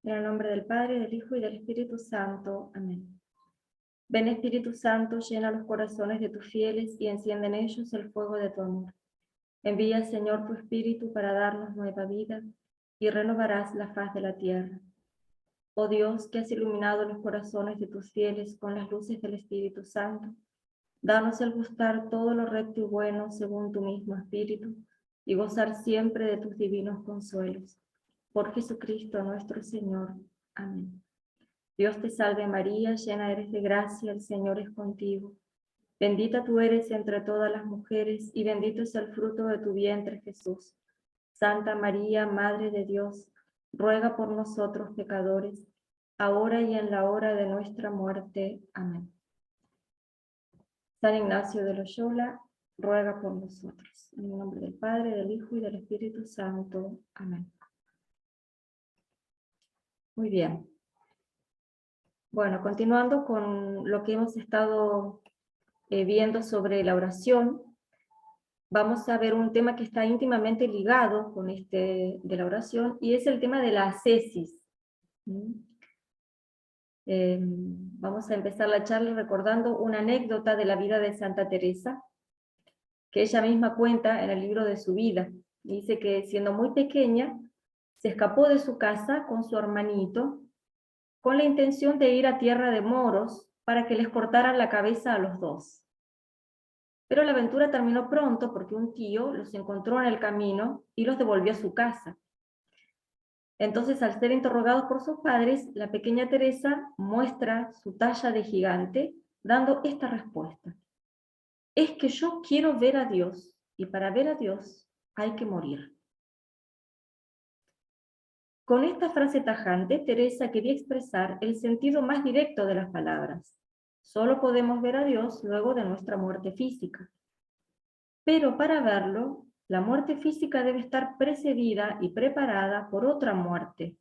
En el nombre del Padre, del Hijo y del Espíritu Santo. Amén. Ven Espíritu Santo, llena los corazones de tus fieles y enciende en ellos el fuego de tu amor. Envía, Señor, tu Espíritu para darnos nueva vida y renovarás la faz de la tierra. Oh Dios, que has iluminado los corazones de tus fieles con las luces del Espíritu Santo, danos el gustar todo lo recto y bueno según tu mismo Espíritu y gozar siempre de tus divinos consuelos. Por Jesucristo nuestro Señor. Amén. Dios te salve María, llena eres de gracia, el Señor es contigo. Bendita tú eres entre todas las mujeres, y bendito es el fruto de tu vientre, Jesús. Santa María, Madre de Dios, ruega por nosotros pecadores, ahora y en la hora de nuestra muerte. Amén. San Ignacio de Loyola, ruega por nosotros. En el nombre del Padre, del Hijo y del Espíritu Santo. Amén. Muy bien. Bueno, continuando con lo que hemos estado viendo sobre la oración, vamos a ver un tema que está íntimamente ligado con este de la oración, y es el tema de la ascesis. Vamos a empezar la charla recordando una anécdota de la vida de Santa Teresa, que ella misma cuenta en el libro de su vida. Dice que siendo muy pequeña, se escapó de su casa con su hermanito, con la intención de ir a tierra de moros para que les cortaran la cabeza a los dos. Pero la aventura terminó pronto porque un tío los encontró en el camino y los devolvió a su casa. Entonces, al ser interrogados por sus padres, la pequeña Teresa muestra su talla de gigante, dando esta respuesta: es que yo quiero ver a Dios, y para ver a Dios hay que morir. Con esta frase tajante, Teresa quería expresar el sentido más directo de las palabras. Solo podemos ver a Dios luego de nuestra muerte física. Pero para verlo, la muerte física debe estar precedida y preparada por otra muerte,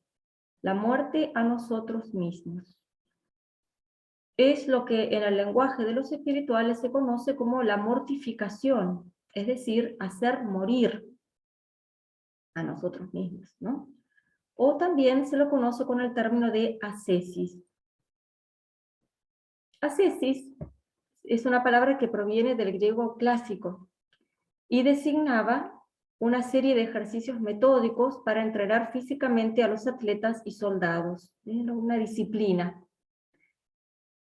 la muerte a nosotros mismos. Es lo que en el lenguaje de los espirituales se conoce como la mortificación, es decir, hacer morir a nosotros mismos, ¿no? O también se lo conoce con el término de ascesis. Ascesis es una palabra que proviene del griego clásico y designaba una serie de ejercicios metódicos para entrenar físicamente a los atletas y soldados. Era una disciplina.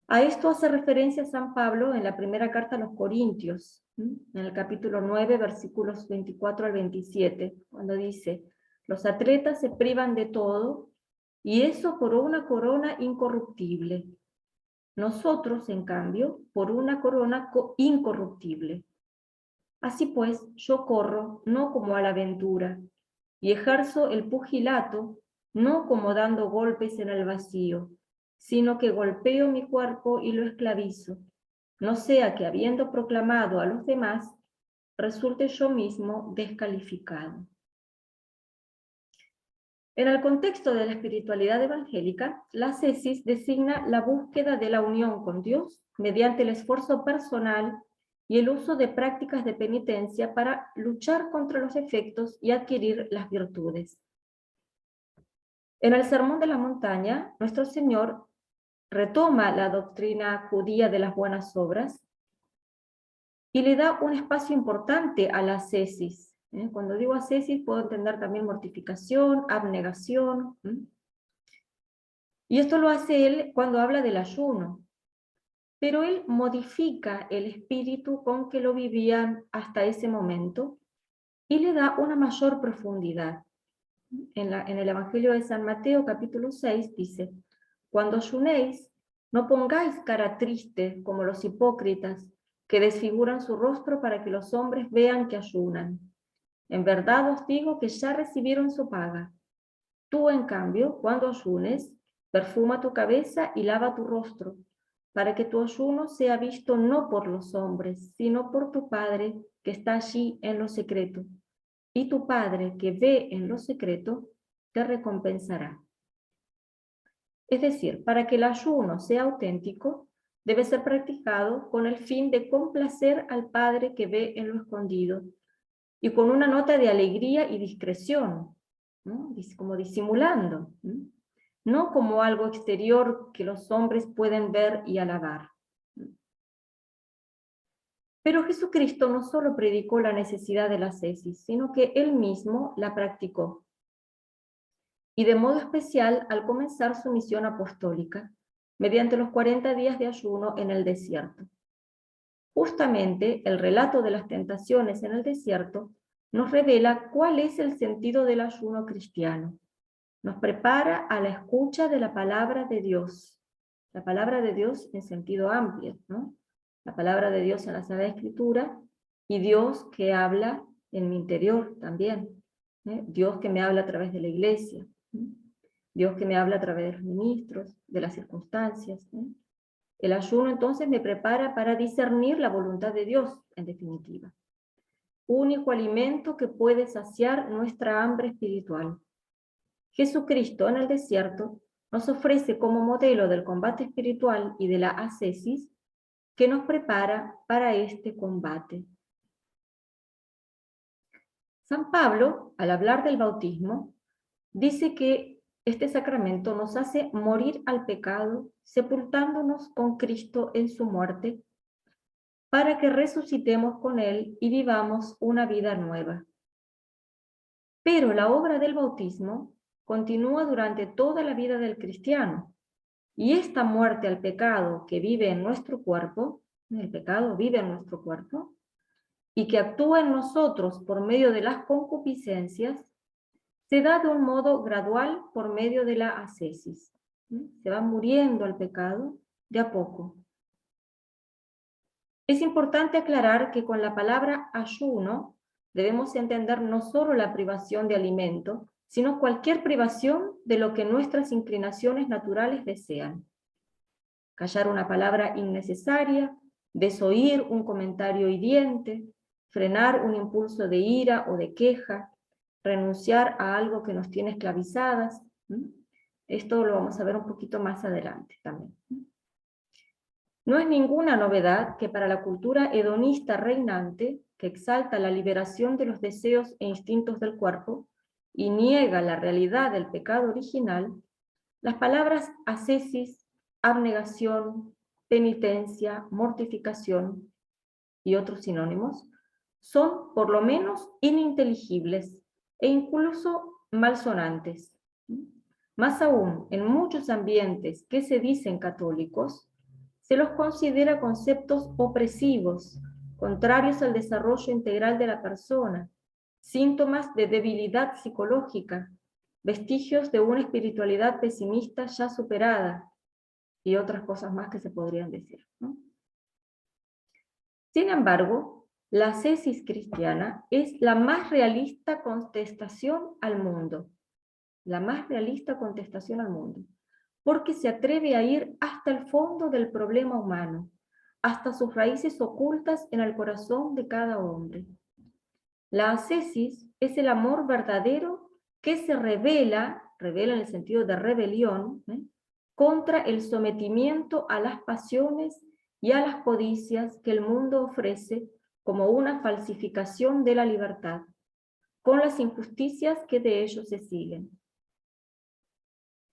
A esto hace referencia San Pablo en la primera carta a los Corintios, en el capítulo 9, versículos 24 al 27, cuando dice: los atletas se privan de todo, y eso por una corona incorruptible. Nosotros, en cambio, por una corona incorruptible. Así pues, yo corro no como a la aventura, y ejerzo el pugilato no como dando golpes en el vacío, sino que golpeo mi cuerpo y lo esclavizo, no sea que habiendo proclamado a los demás, resulte yo mismo descalificado. En el contexto de la espiritualidad evangélica, la ascesis designa la búsqueda de la unión con Dios mediante el esfuerzo personal y el uso de prácticas de penitencia para luchar contra los defectos y adquirir las virtudes. En el Sermón de la Montaña, nuestro Señor retoma la doctrina judía de las buenas obras y le da un espacio importante a la ascesis. Cuando digo ascesis puedo entender también mortificación, abnegación. Y esto lo hace él cuando habla del ayuno. Pero él modifica el espíritu con que lo vivían hasta ese momento y le da una mayor profundidad. En el Evangelio de San Mateo, capítulo 6, dice: cuando ayunéis, no pongáis cara triste como los hipócritas, que desfiguran su rostro para que los hombres vean que ayunan. En verdad os digo que ya recibieron su paga. Tú, en cambio, cuando ayunes, perfuma tu cabeza y lava tu rostro, para que tu ayuno sea visto no por los hombres, sino por tu Padre que está allí en lo secreto. Y tu Padre que ve en lo secreto, te recompensará. Es decir, para que el ayuno sea auténtico, debe ser practicado con el fin de complacer al Padre que ve en lo escondido, y con una nota de alegría y discreción, ¿no? Como disimulando. no como algo exterior que los hombres pueden ver y alabar. Pero Jesucristo no solo predicó la necesidad de la ascesis, sino que él mismo la practicó. Y de modo especial al comenzar su misión apostólica, mediante los 40 días de ayuno en el desierto. Justamente el relato de las tentaciones en el desierto nos revela cuál es el sentido del ayuno cristiano. Nos prepara a la escucha de la palabra de Dios. La palabra de Dios en sentido amplio, ¿no? La palabra de Dios en la Sagrada Escritura y Dios que habla en mi interior también. Dios que me habla a través de la iglesia. Dios que me habla a través de los ministros, de las circunstancias. El ayuno entonces me prepara para discernir la voluntad de Dios, en definitiva. Único alimento que puede saciar nuestra hambre espiritual. Jesucristo en el desierto nos ofrece como modelo del combate espiritual y de la ascesis que nos prepara para este combate. San Pablo, al hablar del bautismo, dice que este sacramento nos hace morir al pecado, sepultándonos con Cristo en su muerte, para que resucitemos con Él y vivamos una vida nueva. Pero la obra del bautismo continúa durante toda la vida del cristiano, y esta muerte al pecado que vive en nuestro cuerpo, el pecado vive en nuestro cuerpo, y que actúa en nosotros por medio de las concupiscencias, se da de un modo gradual por medio de la ascesis. Se va muriendo al pecado de a poco. Es importante aclarar que con la palabra ayuno debemos entender no solo la privación de alimento, sino cualquier privación de lo que nuestras inclinaciones naturales desean. Callar una palabra innecesaria, desoír un comentario hiriente, frenar un impulso de ira o de queja, renunciar a algo que nos tiene esclavizadas. Esto lo vamos a ver un poquito más adelante también. No es ninguna novedad que para la cultura hedonista reinante, que exalta la liberación de los deseos e instintos del cuerpo y niega la realidad del pecado original, las palabras ascesis, abnegación, penitencia, mortificación y otros sinónimos son por lo menos ininteligibles e incluso malsonantes. Más aún, en muchos ambientes que se dicen católicos, se los considera conceptos opresivos, contrarios al desarrollo integral de la persona, síntomas de debilidad psicológica, vestigios de una espiritualidad pesimista ya superada, y otras cosas más que se podrían decir, ¿no? Sin embargo, la ascesis cristiana es la más realista contestación al mundo, la más realista contestación al mundo, porque se atreve a ir hasta el fondo del problema humano, hasta sus raíces ocultas en el corazón de cada hombre. La ascesis es el amor verdadero que se revela en el sentido de rebelión, contra el sometimiento a las pasiones y a las codicias que el mundo ofrece como una falsificación de la libertad, con las injusticias que de ello se siguen.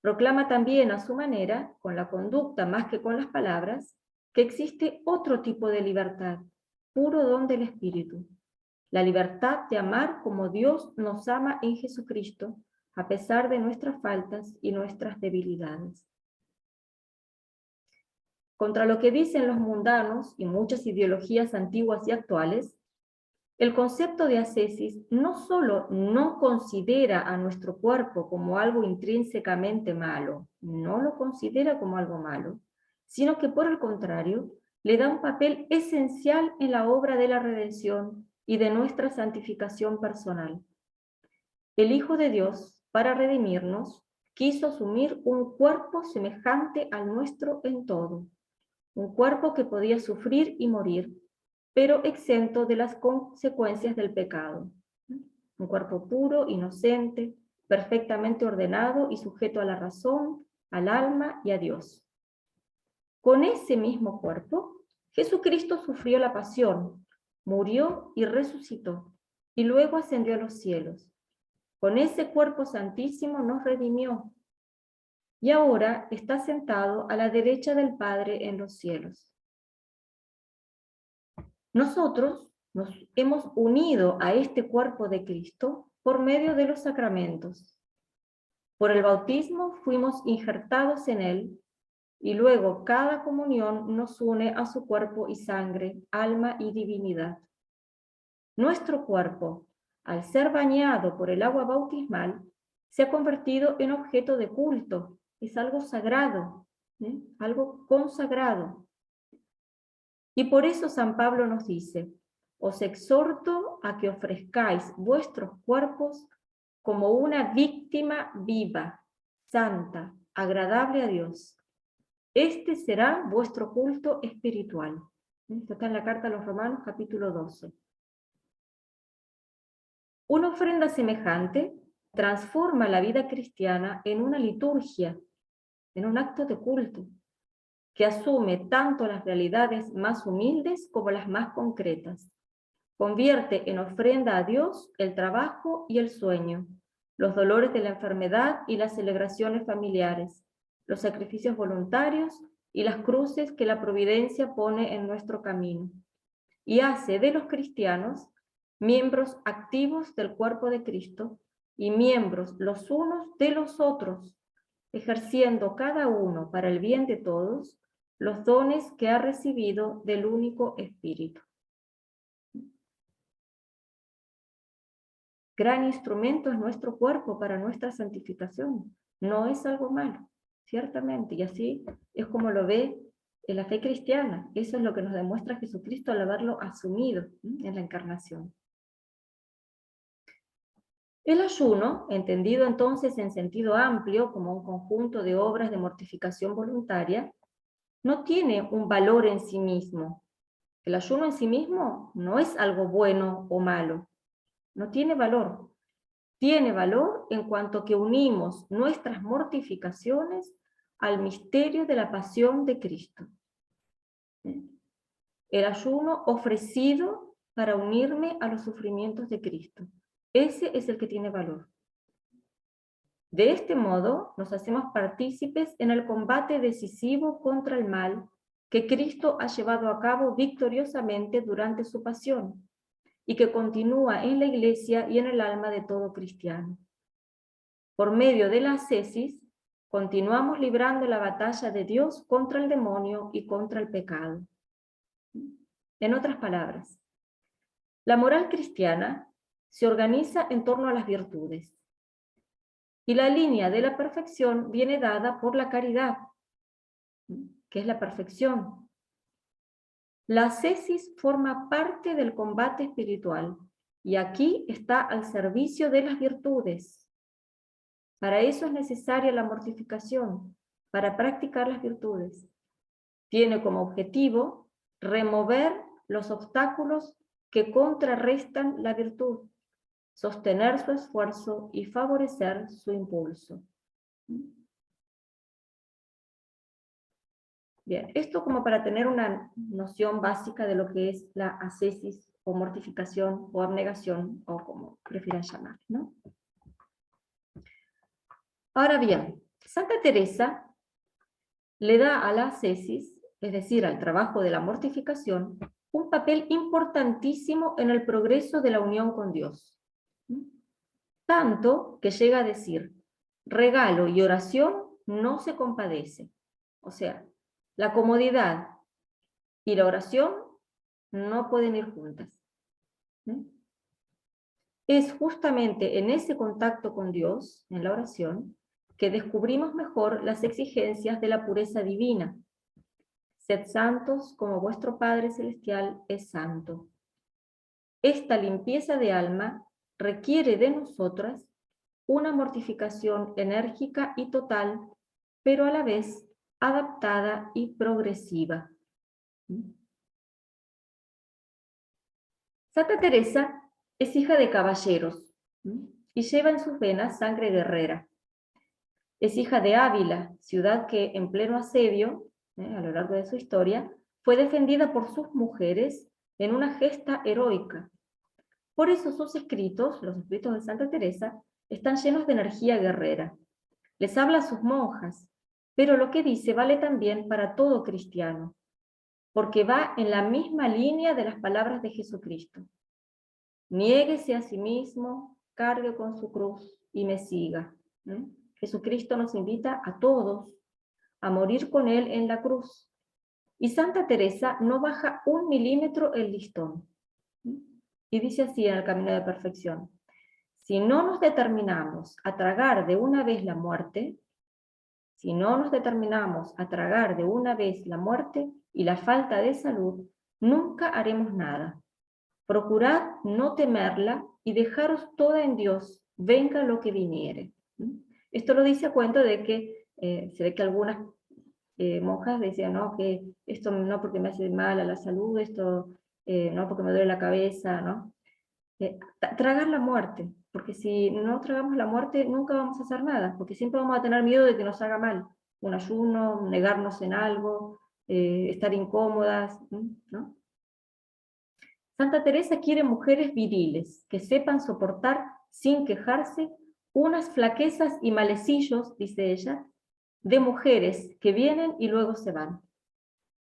Proclama también a su manera, con la conducta más que con las palabras, que existe otro tipo de libertad, puro don del Espíritu, la libertad de amar como Dios nos ama en Jesucristo, a pesar de nuestras faltas y nuestras debilidades. Contra lo que dicen los mundanos y muchas ideologías antiguas y actuales, el concepto de ascesis no solo no considera a nuestro cuerpo como algo intrínsecamente malo, no lo considera como algo malo, sino que por el contrario, le da un papel esencial en la obra de la redención y de nuestra santificación personal. El Hijo de Dios, para redimirnos, quiso asumir un cuerpo semejante al nuestro en todo, un cuerpo que podía sufrir y morir, pero exento de las consecuencias del pecado. Un cuerpo puro, inocente, perfectamente ordenado y sujeto a la razón, al alma y a Dios. Con ese mismo cuerpo, Jesucristo sufrió la pasión, murió y resucitó, y luego ascendió a los cielos. Con ese cuerpo santísimo nos redimió. y ahora está sentado a la derecha del Padre en los cielos. Nosotros nos hemos unido a este cuerpo de Cristo por medio de los sacramentos. Por el bautismo fuimos injertados en él, y luego cada comunión nos une a su cuerpo y sangre, alma y divinidad. Nuestro cuerpo, al ser bañado por el agua bautismal, se ha convertido en objeto de culto, es algo sagrado, algo consagrado. Y por eso San Pablo nos dice, os exhorto a que ofrezcáis vuestros cuerpos como una víctima viva, santa, agradable a Dios. Este será vuestro culto espiritual. Esto está en la carta a los Romanos, capítulo 12. Una ofrenda semejante transforma la vida cristiana en una liturgia, en un acto de culto, que asume tanto las realidades más humildes como las más concretas. Convierte en ofrenda a Dios el trabajo y el sueño, los dolores de la enfermedad y las celebraciones familiares, los sacrificios voluntarios y las cruces que la providencia pone en nuestro camino, y hace de los cristianos miembros activos del cuerpo de Cristo y miembros los unos de los otros, ejerciendo cada uno para el bien de todos los dones que ha recibido del único Espíritu. Gran instrumento es nuestro cuerpo para nuestra santificación. No es algo malo, ciertamente, y así es como lo ve en la fe cristiana. Eso es lo que nos demuestra Jesucristo al haberlo asumido en la encarnación. El ayuno, entendido entonces en sentido amplio como un conjunto de obras de mortificación voluntaria, no tiene un valor en sí mismo. El ayuno en sí mismo no es algo bueno o malo, no tiene valor. Tiene valor en cuanto que unimos nuestras mortificaciones al misterio de la pasión de Cristo. El ayuno ofrecido para unirme a los sufrimientos de Cristo. Ese es el que tiene valor. De este modo, nos hacemos partícipes en el combate decisivo contra el mal que Cristo ha llevado a cabo victoriosamente durante su pasión y que continúa en la Iglesia y en el alma de todo cristiano. Por medio de la ascesis, continuamos librando la batalla de Dios contra el demonio y contra el pecado. En otras palabras, la moral cristiana se organiza en torno a las virtudes, y la línea de la perfección viene dada por la caridad, que es la perfección. La ascesis forma parte del combate espiritual, y aquí está al servicio de las virtudes. Para eso es necesaria la mortificación, para practicar las virtudes. Tiene como objetivo remover los obstáculos que contrarrestan la virtud, sostener su esfuerzo y favorecer su impulso. Bien, esto como para tener una noción básica de lo que es la ascesis o mortificación o abnegación, o como prefieran llamar, ¿no? Ahora bien, Santa Teresa le da a la ascesis, es decir, al trabajo de la mortificación, un papel importantísimo en el progreso de la unión con Dios. Tanto que llega a decir, regalo y oración no se compadece. O sea, la comodidad y la oración no pueden ir juntas. Es justamente en ese contacto con Dios, en la oración, que descubrimos mejor las exigencias de la pureza divina. Sed santos como vuestro Padre Celestial es santo. Esta limpieza de alma requiere de nosotras una mortificación enérgica y total, pero a la vez adaptada y progresiva. Santa Teresa es hija de caballeros y lleva en sus venas sangre guerrera. Es hija de Ávila, ciudad que en pleno asedio, a lo largo de su historia, fue defendida por sus mujeres en una gesta heroica. Por eso sus escritos, los escritos de Santa Teresa, están llenos de energía guerrera. Les habla a sus monjas, pero lo que dice vale también para todo cristiano, porque va en la misma línea de las palabras de Jesucristo. Niéguese a sí mismo, cargue con su cruz y me siga. Jesucristo nos invita a todos a morir con él en la cruz. Y Santa Teresa no baja 1 milímetro el listón. Y dice así en el Camino de Perfección: si no nos determinamos a tragar de una vez la muerte, si no nos determinamos a tragar de una vez la muerte y la falta de salud, nunca haremos nada. Procurad no temerla y dejaros toda en Dios, venga lo que viniere. Esto lo dice a cuento de que se ve que algunas monjas decían, no, que esto no porque me hace mal a la salud, esto no porque me duele la cabeza, ¿no? Tragar la muerte, porque si no tragamos la muerte nunca vamos a hacer nada, porque siempre vamos a tener miedo de que nos haga mal, un ayuno, negarnos en algo, estar incómodas, ¿no? Santa Teresa quiere mujeres viriles, que sepan soportar sin quejarse unas flaquezas y malecillos, dice ella, de mujeres que vienen y luego se van.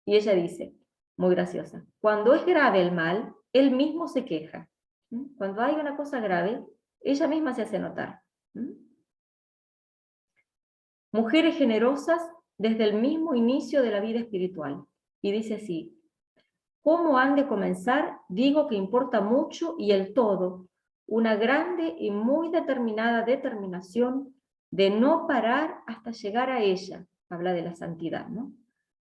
Y ella dice, muy graciosa, cuando es grave el mal, él mismo se queja. Cuando hay una cosa grave, ella misma se hace notar. Mujeres generosas desde el mismo inicio de la vida espiritual. Y dice así, ¿cómo han de comenzar? Digo que importa mucho y el todo, una grande y muy determinada determinación de no parar hasta llegar a ella. Habla de la santidad, ¿no?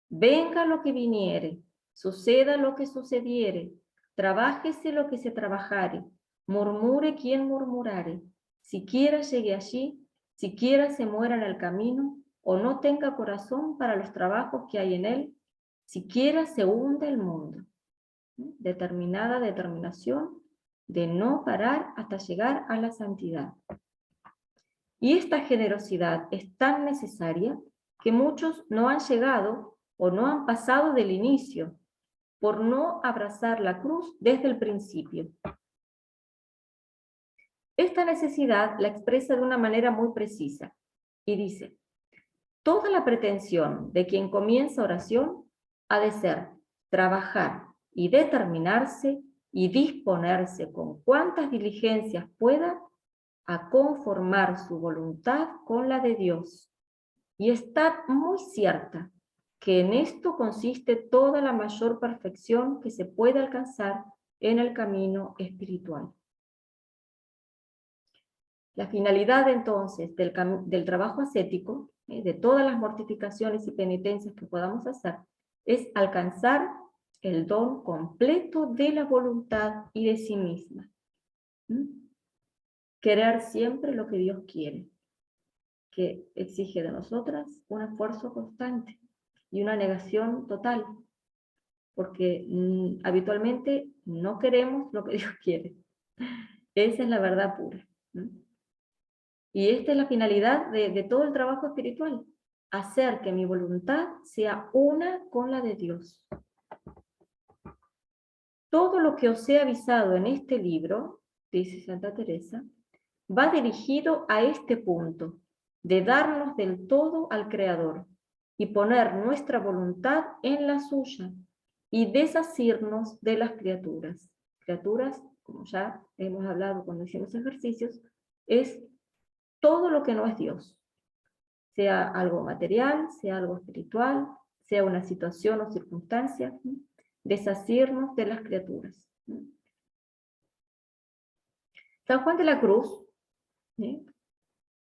Venga lo que viniere, suceda lo que sucediere, trabájese lo que se trabajare, murmure quien murmurare, siquiera llegue allí, siquiera se muera en el camino, o no tenga corazón para los trabajos que hay en él, siquiera se hunde el mundo. Determinada determinación de no parar hasta llegar a la santidad. Y esta generosidad es tan necesaria que muchos no han llegado o no han pasado del inicio, por no abrazar la cruz desde el principio. Esta necesidad la expresa de una manera muy precisa, y dice, toda la pretensión de quien comienza oración ha de ser trabajar y determinarse y disponerse con cuantas diligencias pueda a conformar su voluntad con la de Dios. Y está muy cierta que en esto consiste toda la mayor perfección que se puede alcanzar en el camino espiritual. La finalidad entonces del trabajo ascético, de todas las mortificaciones y penitencias que podamos hacer, es alcanzar el don completo de la voluntad y de sí misma. Querer siempre lo que Dios quiere, que exige de nosotras un esfuerzo constante y una negación total, porque habitualmente no queremos lo que Dios quiere. Esa es la verdad pura. Y esta es la finalidad de todo el trabajo espiritual, hacer que mi voluntad sea una con la de Dios. Todo lo que os he avisado en este libro, dice Santa Teresa, va dirigido a este punto, de darnos del todo al Creador y poner nuestra voluntad en la suya y desasirnos de las criaturas. Criaturas, como ya hemos hablado cuando hicimos ejercicios, es todo lo que no es Dios, sea algo material, sea algo espiritual, sea una situación o circunstancia, desasirnos de las criaturas. San Juan de la Cruz,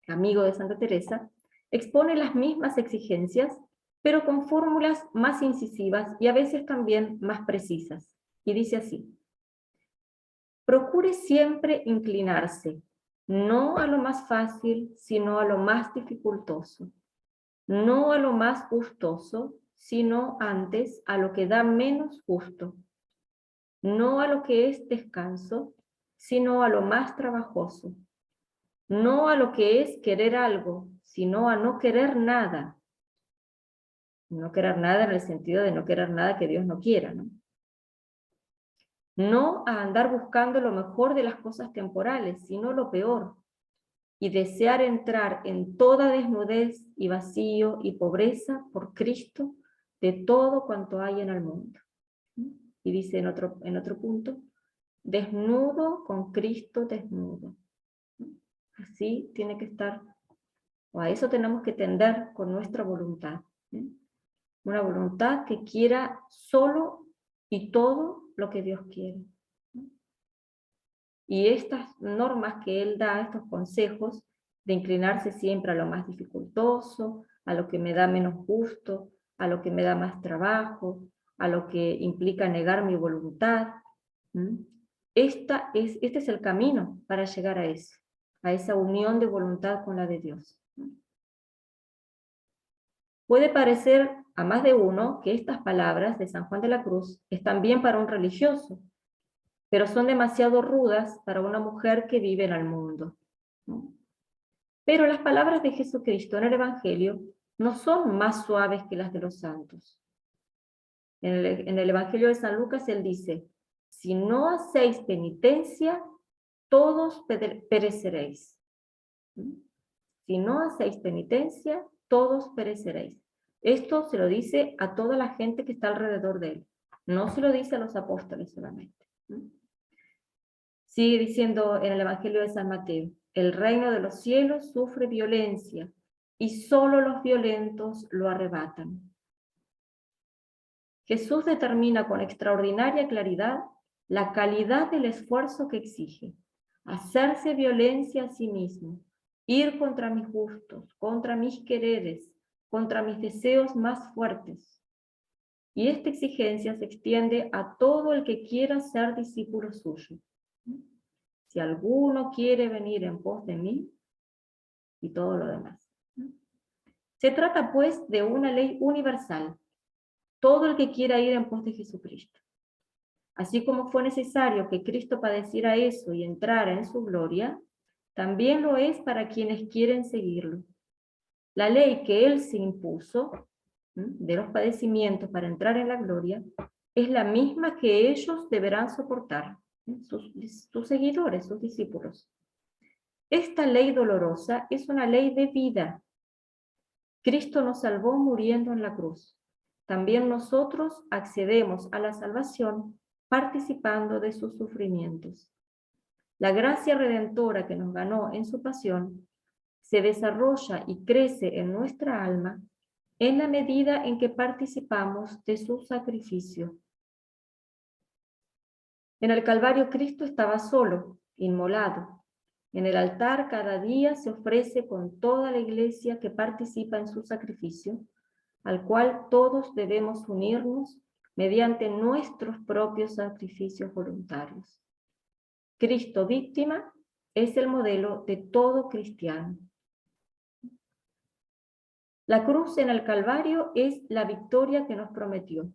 amigo de Santa Teresa, expone las mismas exigencias, pero con fórmulas más incisivas y a veces también más precisas. Y dice así, procure siempre inclinarse, no a lo más fácil, sino a lo más dificultoso, no a lo más gustoso, sino antes a lo que da menos gusto, no a lo que es descanso, sino a lo más trabajoso, no a lo que es querer algo, sino a no querer nada. No querer nada en el sentido de no querer nada que Dios no quiera, ¿no? No a andar buscando lo mejor de las cosas temporales, sino lo peor. y desear entrar en toda desnudez y vacío y pobreza por Cristo de todo cuanto hay en el mundo. Y dice en otro punto, desnudo con Cristo desnudo. Así tiene que estar, o a eso tenemos que tender con nuestra voluntad. Una voluntad que quiera solo y todo lo que Dios quiere. Y estas normas que Él da, estos consejos, de inclinarse siempre a lo más dificultoso, a lo que me da menos gusto, a lo que me da más trabajo, a lo que implica negar mi voluntad. Este es el camino para llegar a eso, a esa unión de voluntad con la de Dios. Puede parecer a más de uno que estas palabras de San Juan de la Cruz están bien para un religioso, pero son demasiado rudas para una mujer que vive en el mundo. Pero las palabras de Jesucristo en el Evangelio no son más suaves que las de los santos. En el Evangelio de San Lucas él dice, si no hacéis penitencia, todos pereceréis. Si no hacéis penitencia, todos pereceréis. Esto se lo dice a toda la gente que está alrededor de él. No se lo dice a los apóstoles solamente. Sigue diciendo en el Evangelio de San Mateo, el reino de los cielos sufre violencia y solo los violentos lo arrebatan. Jesús determina con extraordinaria claridad la calidad del esfuerzo que exige, hacerse violencia a sí mismo, ir contra mis gustos, contra mis quereres, contra mis deseos más fuertes. Y esta exigencia se extiende a todo el que quiera ser discípulo suyo. Si alguno quiere venir en pos de mí, y todo lo demás. Se trata pues de una ley universal, todo el que quiera ir en pos de Jesucristo. Así como fue necesario que Cristo padeciera eso y entrara en su gloria, también lo es para quienes quieren seguirlo. La ley que Él se impuso, de los padecimientos para entrar en la gloria, es la misma que ellos deberán soportar, sus seguidores, sus discípulos. Esta ley dolorosa es una ley de vida. Cristo nos salvó muriendo en la cruz. También nosotros accedemos a la salvación participando de sus sufrimientos. La gracia redentora que nos ganó en su pasión se desarrolla y crece en nuestra alma en la medida en que participamos de su sacrificio. En el Calvario Cristo estaba solo, inmolado. En el altar cada día se ofrece con toda la iglesia que participa en su sacrificio, al cual todos debemos unirnos mediante nuestros propios sacrificios voluntarios. Cristo víctima es el modelo de todo cristiano. La cruz en el Calvario es la victoria que nos prometió.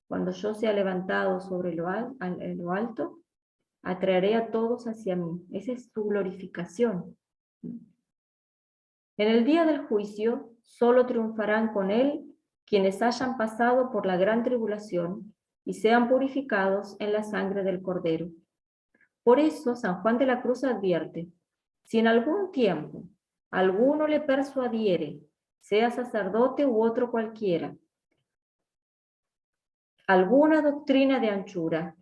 Cuando yo sea levantado sobre lo alto, atraeré a todos hacia mí. Esa es su glorificación. En el día del juicio, solo triunfarán con él quienes hayan pasado por la gran tribulación y sean purificados en la sangre del Cordero. Por eso San Juan de la Cruz advierte, si en algún tiempo alguno le persuadiere, sea sacerdote u otro cualquiera, alguna doctrina de anchura,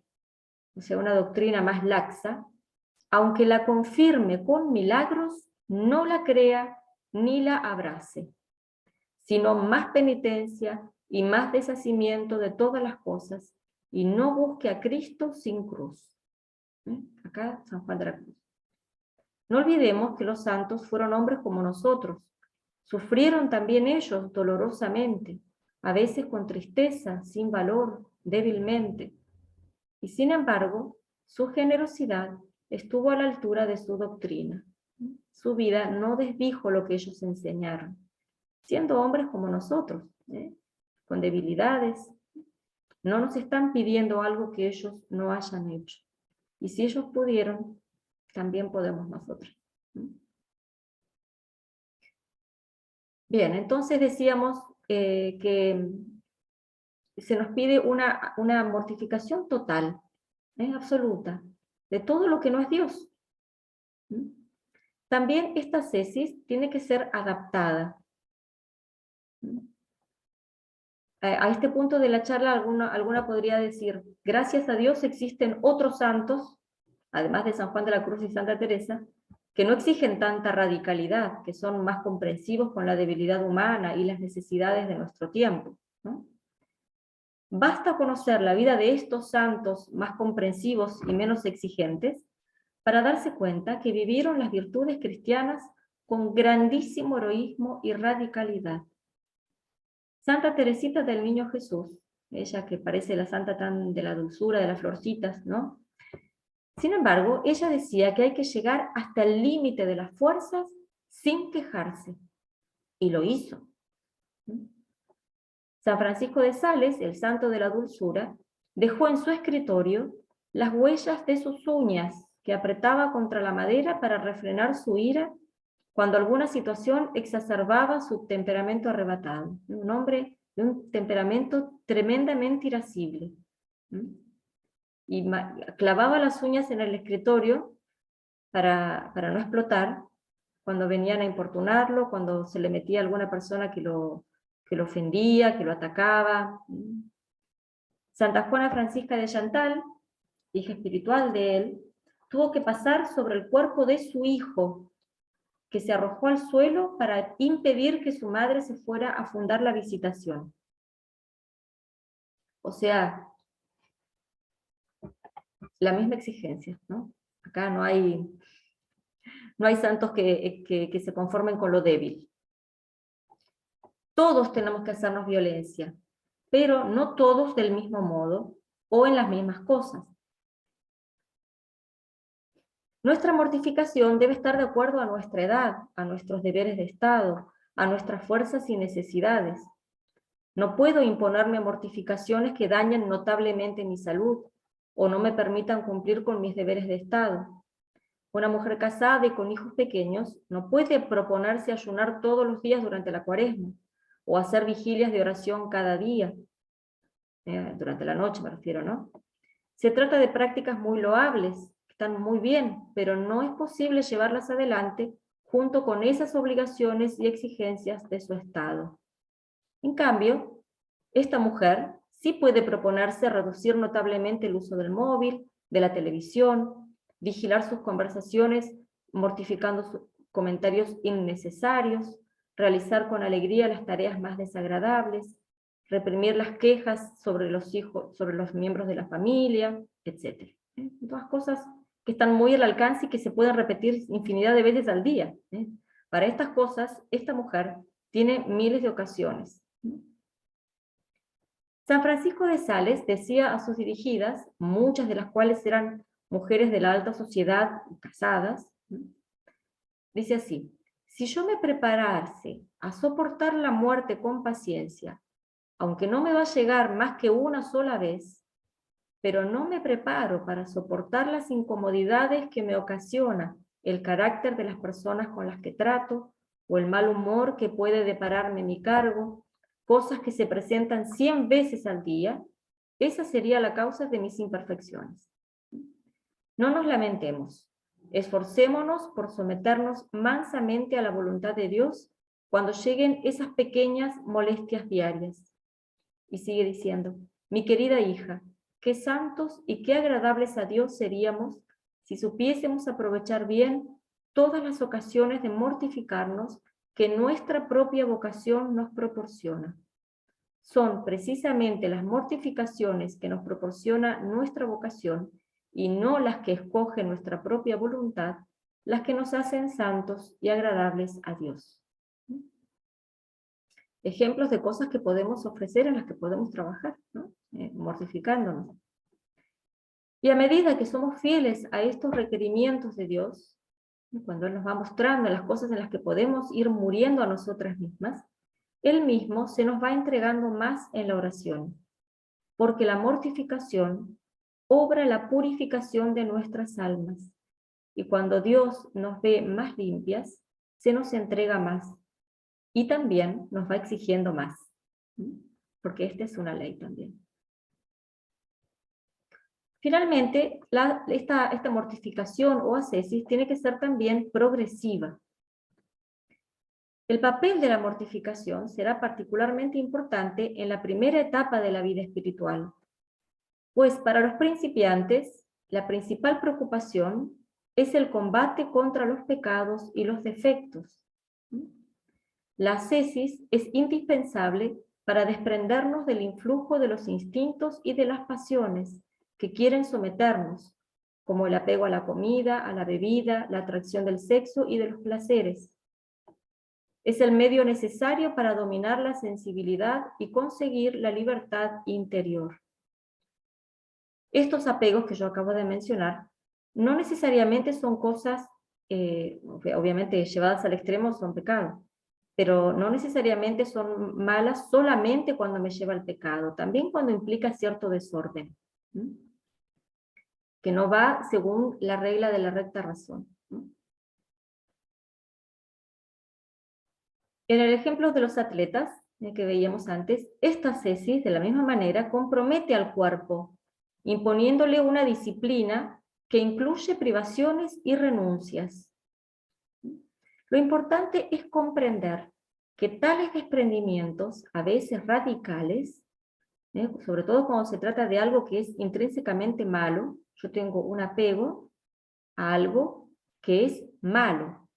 o sea, una doctrina más laxa, aunque la confirme con milagros, no la crea ni la abrace, sino más penitencia y más deshacimiento de todas las cosas, y no busque a Cristo sin cruz. Acá San Juan de la Cruz. No olvidemos que los santos fueron hombres como nosotros, sufrieron también ellos dolorosamente, a veces con tristeza, sin valor, débilmente, y sin embargo, su generosidad estuvo a la altura de su doctrina. Su vida no desdijo lo que ellos enseñaron, siendo hombres como nosotros, con debilidades. No nos están pidiendo algo que ellos no hayan hecho. Y si ellos pudieron, también podemos nosotros. Bien, entonces decíamos que se nos pide una mortificación total, absoluta, de todo lo que no es Dios. También esta cesis tiene que ser adaptada. A este punto de la charla, alguna podría decir, gracias a Dios existen otros santos, además de San Juan de la Cruz y Santa Teresa, que no exigen tanta radicalidad, que son más comprensivos con la debilidad humana y las necesidades de nuestro tiempo, ¿no? Basta conocer la vida de estos santos más comprensivos y menos exigentes para darse cuenta que vivieron las virtudes cristianas con grandísimo heroísmo y radicalidad. Santa Teresita del Niño Jesús, ella que parece la santa tan de la dulzura, de las florcitas, ¿no? Sin embargo, ella decía que hay que llegar hasta el límite de las fuerzas sin quejarse, y lo hizo. San Francisco de Sales, el santo de la dulzura, dejó en su escritorio las huellas de sus uñas que apretaba contra la madera para refrenar su ira cuando alguna situación exacerbaba su temperamento arrebatado. Un hombre de un temperamento tremendamente irascible. Y clavaba las uñas en el escritorio para no explotar cuando venían a importunarlo, cuando se le metía alguna persona que lo ofendía, que lo atacaba. Santa Juana Francisca de Chantal, hija espiritual de él, tuvo que pasar sobre el cuerpo de su hijo, que se arrojó al suelo para impedir que su madre se fuera a fundar la visitación. O sea, la misma exigencia, ¿no? Acá no hay santos que se conformen con lo débil. Todos tenemos que hacernos violencia, pero no todos del mismo modo o en las mismas cosas. Nuestra mortificación debe estar de acuerdo a nuestra edad, a nuestros deberes de Estado, a nuestras fuerzas y necesidades. No puedo imponerme mortificaciones que dañen notablemente mi salud o no me permitan cumplir con mis deberes de Estado. Una mujer casada y con hijos pequeños no puede proponerse ayunar todos los días durante la Cuaresma o hacer vigilias de oración cada día, durante la noche me refiero, ¿no? Se trata de prácticas muy loables, están muy bien, pero no es posible llevarlas adelante junto con esas obligaciones y exigencias de su Estado. En cambio, esta mujer sí puede proponerse reducir notablemente el uso del móvil, de la televisión, vigilar sus conversaciones, mortificando sus comentarios innecesarios, realizar con alegría las tareas más desagradables, reprimir las quejas sobre los hijos, sobre los miembros de la familia, etc. Todas cosas que están muy al alcance y que se pueden repetir infinidad de veces al día. Para estas cosas, esta mujer tiene miles de ocasiones. San Francisco de Sales decía a sus dirigidas, muchas de las cuales eran mujeres de la alta sociedad, casadas, dice así: si yo me preparase a soportar la muerte con paciencia, aunque no me va a llegar más que una sola vez, pero no me preparo para soportar las incomodidades que me ocasiona el carácter de las personas con las que trato, o el mal humor que puede depararme mi cargo, cosas que se presentan 100 veces al día, esa sería la causa de mis imperfecciones. No nos lamentemos, esforcémonos por someternos mansamente a la voluntad de Dios cuando lleguen esas pequeñas molestias diarias. Y sigue diciendo: mi querida hija, qué santos y qué agradables a Dios seríamos si supiésemos aprovechar bien todas las ocasiones de mortificarnos que nuestra propia vocación nos proporciona. Son precisamente las mortificaciones que nos proporciona nuestra vocación y no las que escoge nuestra propia voluntad, las que nos hacen santos y agradables a Dios. Ejemplos de cosas que podemos ofrecer, en las que podemos trabajar, ¿no? Mortificándonos. Y a medida que somos fieles a estos requerimientos de Dios, cuando Él nos va mostrando las cosas en las que podemos ir muriendo a nosotras mismas, Él mismo se nos va entregando más en la oración, porque la mortificación obra la purificación de nuestras almas, y cuando Dios nos ve más limpias, se nos entrega más, y también nos va exigiendo más, porque esta es una ley también. Finalmente, esta mortificación o ascesis tiene que ser también progresiva. El papel de la mortificación será particularmente importante en la primera etapa de la vida espiritual, pues para los principiantes, la principal preocupación es el combate contra los pecados y los defectos. La ascesis es indispensable para desprendernos del influjo de los instintos y de las pasiones que quieren someternos, como el apego a la comida, a la bebida, la atracción del sexo y de los placeres. Es el medio necesario para dominar la sensibilidad y conseguir la libertad interior. Estos apegos que yo acabo de mencionar no necesariamente son cosas, obviamente llevadas al extremo son pecados, pero no necesariamente son malas solamente cuando me lleva al pecado, también cuando implica cierto desorden, que no va según la regla de la recta razón. En el ejemplo de los atletas, que veíamos antes, esta ascesis de la misma manera compromete al cuerpo, imponiéndole una disciplina que incluye privaciones y renuncias. Lo importante es comprender que tales desprendimientos, a veces radicales, sobre todo cuando se trata de algo que es intrínsecamente malo, yo tengo un apego a algo que es malo,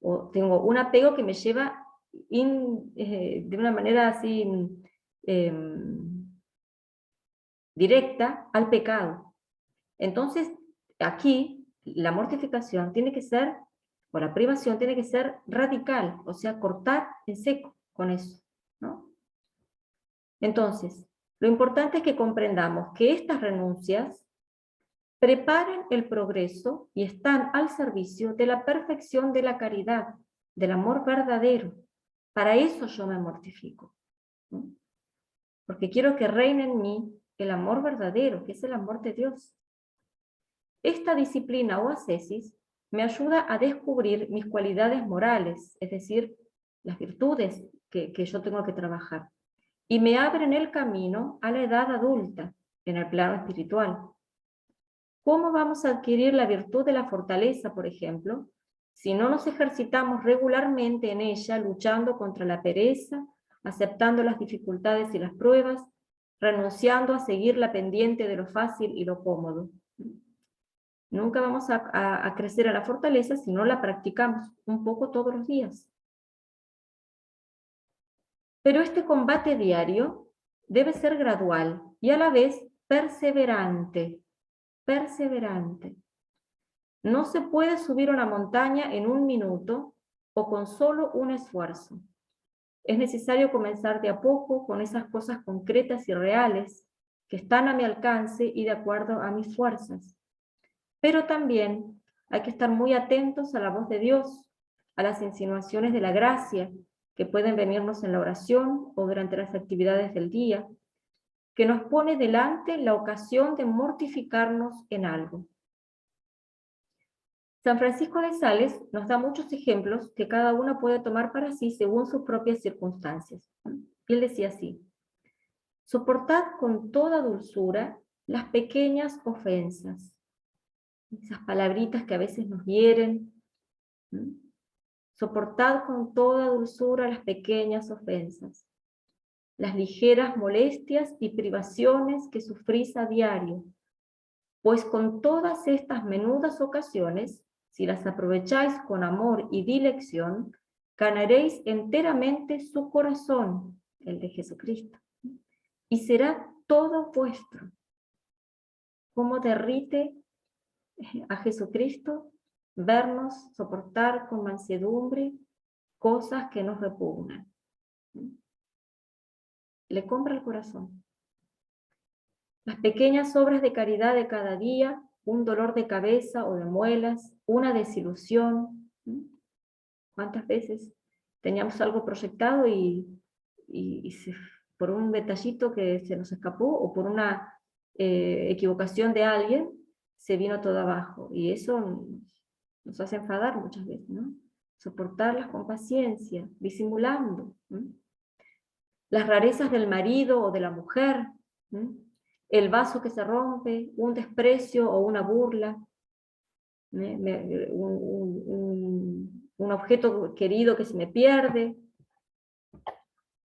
o tengo un apego que me lleva de una manera así directa al pecado. Entonces, aquí la mortificación tiene que ser, o la privación tiene que ser radical, o sea, cortar en seco con eso, ¿no? Entonces, lo importante es que comprendamos que estas renuncias preparan el progreso y están al servicio de la perfección de la caridad, del amor verdadero. Para eso yo me mortifico, ¿no? Porque quiero que reine en mí el amor verdadero, que es el amor de Dios. Esta disciplina o ascesis me ayuda a descubrir mis cualidades morales, es decir, las virtudes que yo tengo que trabajar, y me abren el camino a la edad adulta, en el plano espiritual. ¿Cómo vamos a adquirir la virtud de la fortaleza, por ejemplo, si no nos ejercitamos regularmente en ella, luchando contra la pereza, aceptando las dificultades y las pruebas, renunciando a seguir la pendiente de lo fácil y lo cómodo? Nunca vamos a crecer a la fortaleza si no la practicamos un poco todos los días. Pero este combate diario debe ser gradual y a la vez perseverante. Perseverante. No se puede subir una montaña en un minuto o con solo un esfuerzo. Es necesario comenzar de a poco con esas cosas concretas y reales que están a mi alcance y de acuerdo a mis fuerzas. Pero también hay que estar muy atentos a la voz de Dios, a las insinuaciones de la gracia que pueden venirnos en la oración o durante las actividades del día, que nos pone delante la ocasión de mortificarnos en algo. San Francisco de Sales nos da muchos ejemplos que cada uno puede tomar para sí según sus propias circunstancias. Él decía así: soportad con toda dulzura las pequeñas ofensas, esas palabritas que a veces nos hieren. Soportad con toda dulzura las pequeñas ofensas, las ligeras molestias y privaciones que sufrís a diario, pues con todas estas menudas ocasiones, si las aprovecháis con amor y dilección, ganaréis enteramente su corazón, el de Jesucristo, y será todo vuestro. ¿Cómo derrite a Jesucristo vernos soportar con mansedumbre cosas que nos repugnan? Le compra el corazón. Las pequeñas obras de caridad de cada día, un dolor de cabeza o de muelas, una desilusión. ¿Cuántas veces teníamos algo proyectado y por un detallito que se nos escapó o por una equivocación de alguien, se vino todo abajo? Y eso nos hace enfadar muchas veces, ¿no? Soportarlas con paciencia, disimulando. Las rarezas del marido o de la mujer, el vaso que se rompe, un desprecio o una burla, un objeto querido que se me pierde,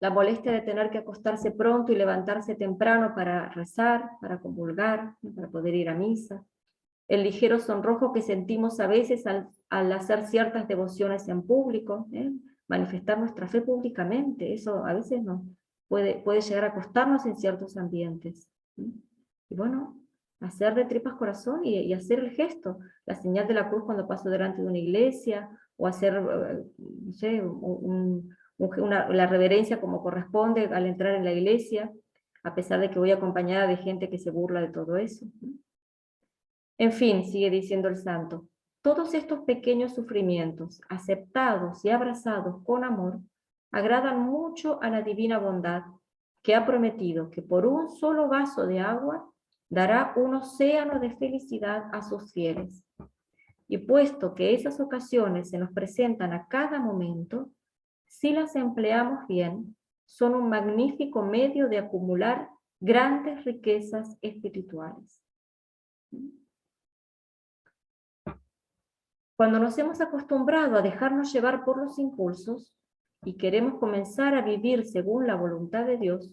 la molestia de tener que acostarse pronto y levantarse temprano para rezar, para comulgar, para poder ir a misa, el ligero sonrojo que sentimos a veces al hacer ciertas devociones en público, manifestar nuestra fe públicamente, eso a veces no puede llegar a costarnos en ciertos ambientes. Y bueno, hacer de tripas corazón y hacer el gesto, la señal de la cruz cuando paso delante de una iglesia, o hacer, no sé, la reverencia como corresponde al entrar en la iglesia, a pesar de que voy acompañada de gente que se burla de todo eso. En fin, sigue diciendo el santo, todos estos pequeños sufrimientos, aceptados y abrazados con amor, agradan mucho a la divina bondad, que ha prometido que por un solo vaso de agua dará un océano de felicidad a sus fieles. Y puesto que esas ocasiones se nos presentan a cada momento, si las empleamos bien, son un magnífico medio de acumular grandes riquezas espirituales. Cuando nos hemos acostumbrado a dejarnos llevar por los impulsos y queremos comenzar a vivir según la voluntad de Dios,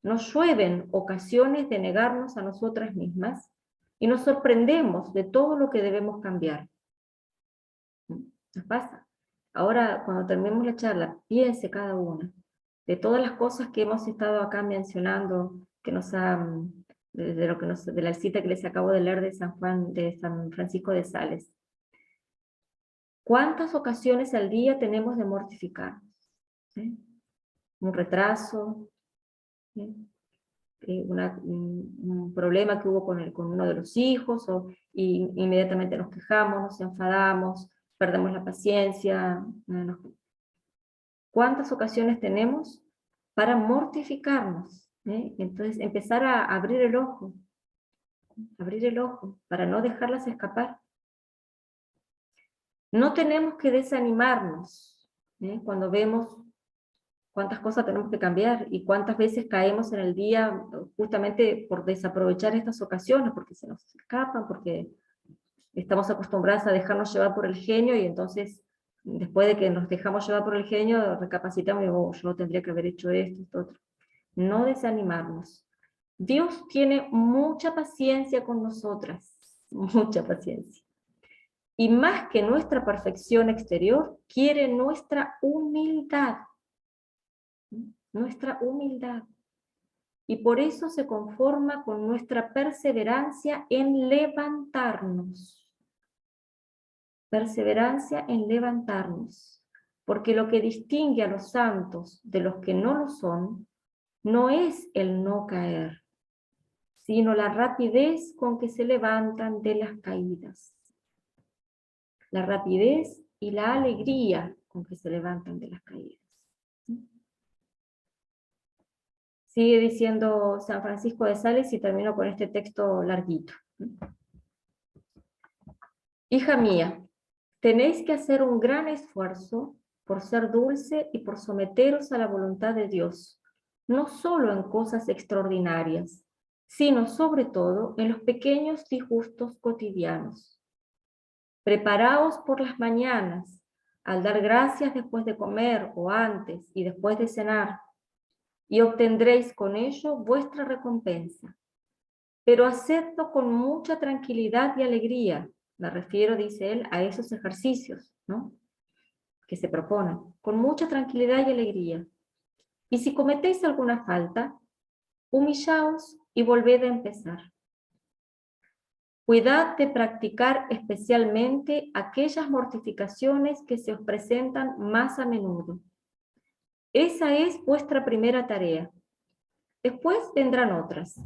nos llueven ocasiones de negarnos a nosotras mismas y nos sorprendemos de todo lo que debemos cambiar. ¿Nos pasa? Ahora, cuando terminemos la charla, piense cada una de todas las cosas que hemos estado acá mencionando, que nos han, de la cita que les acabo de leer de San Francisco de Sales. ¿Cuántas ocasiones al día tenemos de mortificarnos? ¿Sí? Un retraso, ¿sí? Un problema que hubo con uno de los hijos, y inmediatamente nos quejamos, nos enfadamos, perdemos la paciencia. ¿Cuántas ocasiones tenemos para mortificarnos? Entonces empezar a abrir el ojo para no dejarlas escapar. No tenemos que desanimarnos cuando vemos cuántas cosas tenemos que cambiar y cuántas veces caemos en el día justamente por desaprovechar estas ocasiones, porque se nos escapan, porque estamos acostumbrados a dejarnos llevar por el genio, y entonces después de que nos dejamos llevar por el genio, recapacitamos y digo, yo tendría que haber hecho esto, otro. No desanimarnos. Dios tiene mucha paciencia con nosotras, mucha paciencia. Y más que nuestra perfección exterior, quiere nuestra humildad. Nuestra humildad. Y por eso se conforma con nuestra perseverancia en levantarnos. Perseverancia en levantarnos. Porque lo que distingue a los santos de los que no lo son, no es el no caer, sino la rapidez con que se levantan de las caídas. La rapidez y la alegría con que se levantan de las caídas. Sigue diciendo San Francisco de Sales y termino con este texto larguito. Hija mía, tenéis que hacer un gran esfuerzo por ser dulce y por someteros a la voluntad de Dios, no solo en cosas extraordinarias, sino sobre todo en los pequeños disgustos cotidianos. Preparaos por las mañanas, al dar gracias después de comer o antes y después de cenar, y obtendréis con ello vuestra recompensa. Pero hacedlo con mucha tranquilidad y alegría. Me refiero, dice él, a esos ejercicios, ¿no?, que se proponen, con mucha tranquilidad y alegría. Y si cometéis alguna falta, humillaos y volved a empezar. Cuidad de practicar especialmente aquellas mortificaciones que se os presentan más a menudo. Esa es vuestra primera tarea. Después vendrán otras.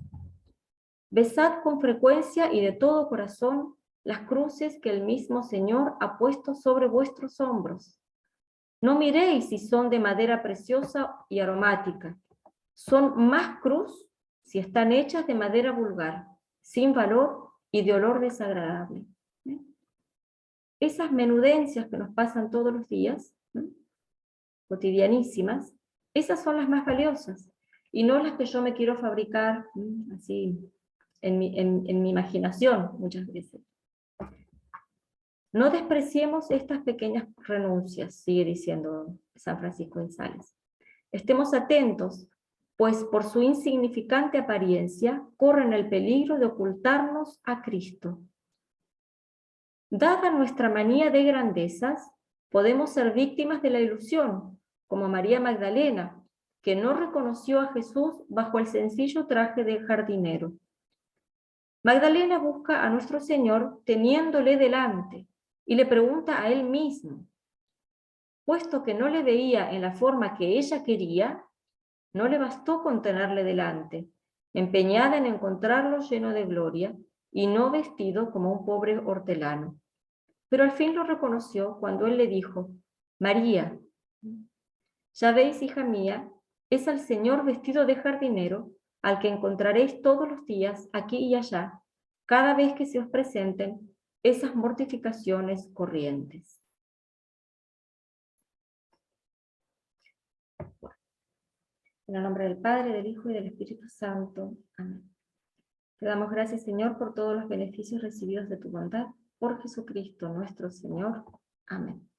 Besad con frecuencia y de todo corazón las cruces que el mismo Señor ha puesto sobre vuestros hombros. No miréis si son de madera preciosa y aromática. Son más cruz si están hechas de madera vulgar, sin valor y de olor desagradable. Esas menudencias que nos pasan todos los días, cotidianísimas, esas son las más valiosas, y no las que yo me quiero fabricar así en mi imaginación muchas veces. No despreciemos estas pequeñas renuncias, sigue diciendo San Francisco de Sales. Estemos atentos, pues por su insignificante apariencia corren el peligro de ocultarnos a Cristo. Dada nuestra manía de grandezas, podemos ser víctimas de la ilusión, como María Magdalena, que no reconoció a Jesús bajo el sencillo traje de jardinero. Magdalena busca a nuestro Señor teniéndole delante y le pregunta a él mismo. Puesto que no le veía en la forma que ella quería, no le bastó con tenerle delante, empeñada en encontrarlo lleno de gloria y no vestido como un pobre hortelano. Pero al fin lo reconoció cuando él le dijo, María. Ya veis, hija mía, es al Señor vestido de jardinero, al que encontraréis todos los días, aquí y allá, cada vez que se os presenten esas mortificaciones corrientes. En el nombre del Padre, del Hijo y del Espíritu Santo. Amén. Te damos gracias, Señor, por todos los beneficios recibidos de tu bondad, por Jesucristo nuestro Señor. Amén.